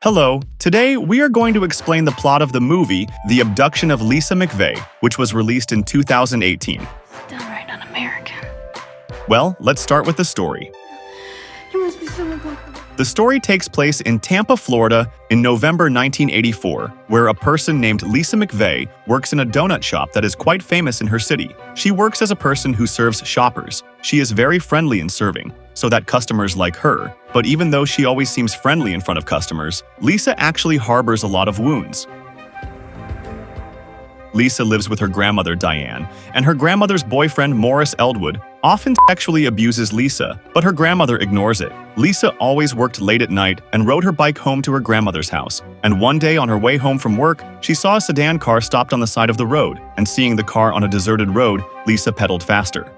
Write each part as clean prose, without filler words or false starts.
Hello, today we are going to explain the plot of the movie The Abduction of Lisa McVey, which was released in 2018. Downright un-American. Well, let's start with the story. You must be so good. The story takes place in Tampa, Florida in November 1984, where a person named Lisa McVey works in a donut shop that is quite famous in her city. She works as a person who serves shoppers. She is very friendly in serving, so that customers like her. But even though she always seems friendly in front of customers, Lisa actually harbors a lot of wounds. Lisa lives with her grandmother, Diane, and her grandmother's boyfriend, Morris Eldwood, often sexually abuses Lisa, but her grandmother ignores it. Lisa always worked late at night and rode her bike home to her grandmother's house. And one day on her way home from work, she saw a sedan car stopped on the side of the road, and seeing the car on a deserted road, Lisa pedaled faster.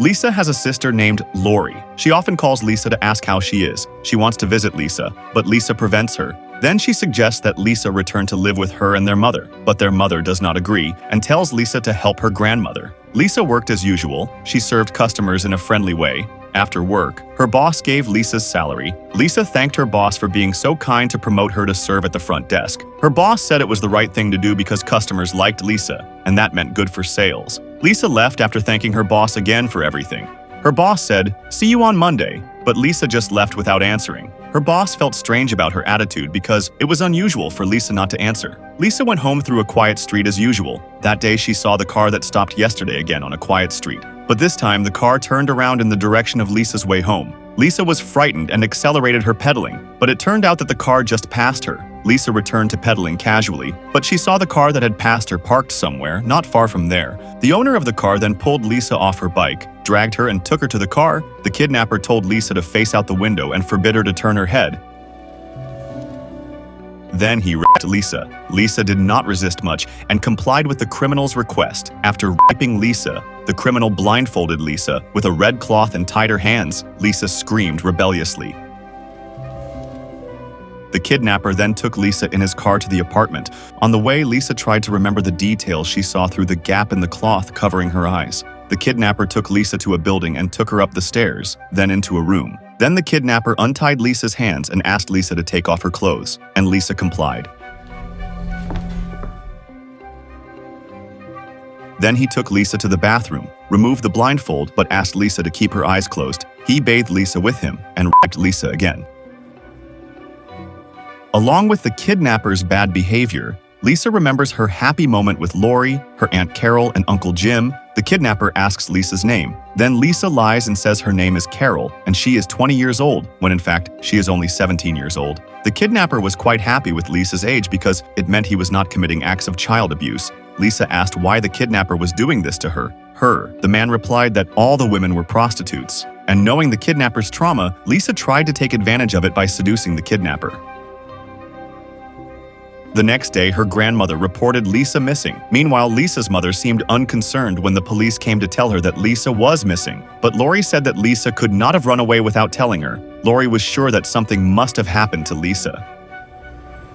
Lisa has a sister named Lori. She often calls Lisa to ask how she is. She wants to visit Lisa, but Lisa prevents her. Then she suggests that Lisa return to live with her and their mother, but their mother does not agree and tells Lisa to help her grandmother. Lisa worked as usual. She served customers in a friendly way. After work, her boss gave Lisa's salary. Lisa thanked her boss for being so kind to promote her to serve at the front desk. Her boss said it was the right thing to do because customers liked Lisa, and that meant good for sales. Lisa left after thanking her boss again for everything. Her boss said, "See you on Monday," but Lisa just left without answering. Her boss felt strange about her attitude because it was unusual for Lisa not to answer. Lisa went home through a quiet street as usual. That day she saw the car that stopped yesterday again on a quiet street. But this time the car turned around in the direction of Lisa's way home. Lisa was frightened and accelerated her pedaling, but it turned out that the car just passed her. Lisa returned to pedaling casually, but she saw the car that had passed her parked somewhere, not far from there. The owner of the car then pulled Lisa off her bike, dragged her and took her to the car. The kidnapper told Lisa to face out the window and forbid her to turn her head. Then he raped Lisa. Lisa did not resist much and complied with the criminal's request. After raping Lisa, the criminal blindfolded Lisa with a red cloth and tied her hands. Lisa screamed rebelliously. The kidnapper then took Lisa in his car to the apartment. On the way, Lisa tried to remember the details she saw through the gap in the cloth covering her eyes. The kidnapper took Lisa to a building and took her up the stairs, then into a room. Then the kidnapper untied Lisa's hands and asked Lisa to take off her clothes, and Lisa complied. Then he took Lisa to the bathroom, removed the blindfold, but asked Lisa to keep her eyes closed. He bathed Lisa with him and raped Lisa again. Along with the kidnapper's bad behavior, Lisa remembers her happy moment with Lori, her Aunt Carol, and Uncle Jim. The kidnapper asks Lisa's name. Then Lisa lies and says her name is Carol, and she is 20 years old, when in fact, she is only 17 years old. The kidnapper was quite happy with Lisa's age because it meant he was not committing acts of child abuse. Lisa asked why the kidnapper was doing this to her. The man replied that all the women were prostitutes. And knowing the kidnapper's trauma, Lisa tried to take advantage of it by seducing the kidnapper. The next day, her grandmother reported Lisa missing. Meanwhile, Lisa's mother seemed unconcerned when the police came to tell her that Lisa was missing. But Lori said that Lisa could not have run away without telling her. Lori was sure that something must have happened to Lisa.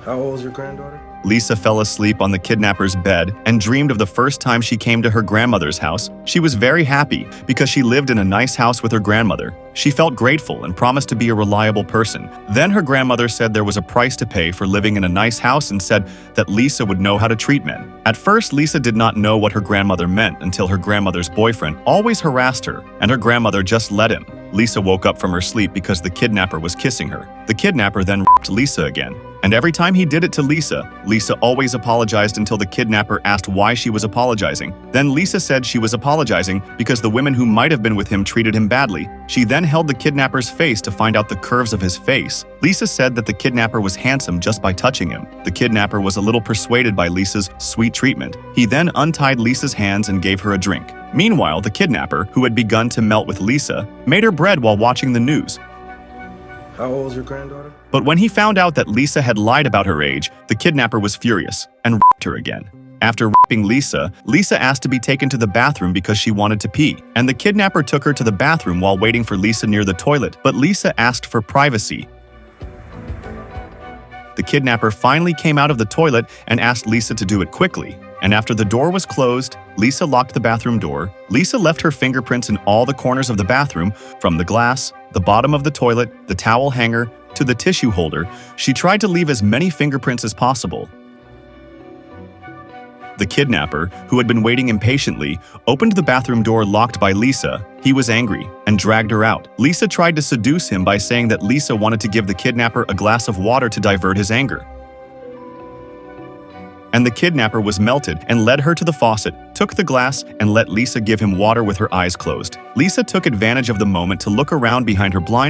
How old is your granddaughter? Lisa fell asleep on the kidnapper's bed and dreamed of the first time she came to her grandmother's house. She was very happy because she lived in a nice house with her grandmother. She felt grateful and promised to be a reliable person. Then her grandmother said there was a price to pay for living in a nice house and said that Lisa would know how to treat men. At first, Lisa did not know what her grandmother meant until her grandmother's boyfriend always harassed her, and her grandmother just let him. Lisa woke up from her sleep because the kidnapper was kissing her. The kidnapper then raped Lisa again. And every time he did it to Lisa, Lisa always apologized until the kidnapper asked why she was apologizing. Then Lisa said she was apologizing because the women who might have been with him treated him badly. She then held the kidnapper's face to find out the curves of his face. Lisa said that the kidnapper was handsome just by touching him. The kidnapper was a little persuaded by Lisa's sweet treatment. He then untied Lisa's hands and gave her a drink. Meanwhile, the kidnapper, who had begun to melt with Lisa, made her bread while watching the news. How old is your granddaughter? But when he found out that Lisa had lied about her age, the kidnapper was furious and raped her again. After raping Lisa, Lisa asked to be taken to the bathroom because she wanted to pee, and the kidnapper took her to the bathroom while waiting for Lisa near the toilet, but Lisa asked for privacy. The kidnapper finally came out of the toilet and asked Lisa to do it quickly. And after the door was closed, Lisa locked the bathroom door. Lisa left her fingerprints in all the corners of the bathroom, from the glass, the bottom of the toilet, the towel hanger, to the tissue holder, she tried to leave as many fingerprints as possible. The kidnapper, who had been waiting impatiently, opened the bathroom door locked by Lisa. He was angry and dragged her out. Lisa tried to seduce him by saying that Lisa wanted to give the kidnapper a glass of water to divert his anger. And the kidnapper was melted and led her to the faucet, took the glass, and let Lisa give him water with her eyes closed. Lisa took advantage of the moment to look around behind her blind